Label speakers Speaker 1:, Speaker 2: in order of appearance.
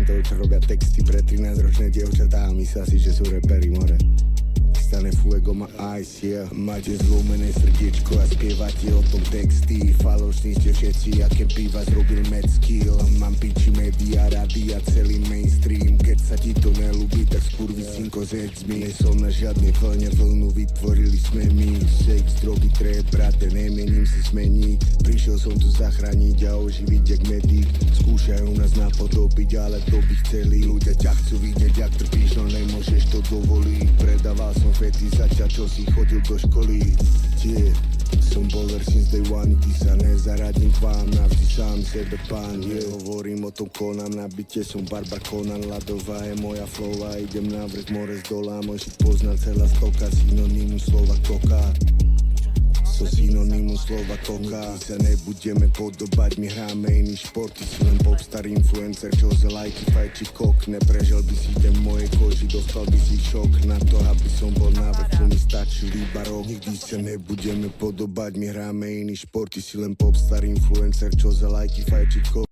Speaker 1: toho, čo robia texty pre 13-ročné dievčatá a myslia si, že sú reperi more. Stane fuego ma ice, yeah. Máte zlomené srdiečko a spievate o tom texty. Falošní ste všetci, aké piva zrobil mad skill. Mám piči média, rady a celý mainstream. Keď sa ti to nelúbi, tak skurvi synko zjedz mi. Nie som na žiadnej vlne, vlnu vytvorili sme my. Sex, drogy, trap, brate, nemením si smeniť. Prišiel som tu zachrániť a oživiť jak medic. Skúšajú nás napodobiť, ale to by chceli. Ľudia ťa chcú vidieť, jak trpíš, no nemôžeš to dovoliť. Predával som fety zatiaľ, čo si chodil do školy. Yeah. Som baller since day one, nikdy sa nezaradím k vám. Navždy sám sebe pán, yeah. Hovorím o tom, konám na byte, som barbar Conan. Ľadová je moja flow a idem na vrch more z dola. Môj shit pozná celá stoka, synonymu slova koka. So synonymu slova koka. Nikdy sa nebudeme podobať, my hráme iný šport. Ty si len popstar influencer, čo za lajky fajči kok. Neprežil by si ten mojej koži, dostal by si šok. Na to, aby som bol na vrchu, mi stačí iba rok. Nikdy sa nebudeme podobať, my hráme iný šport. Ty si len popstar influencer, čo za lajky fajči kok.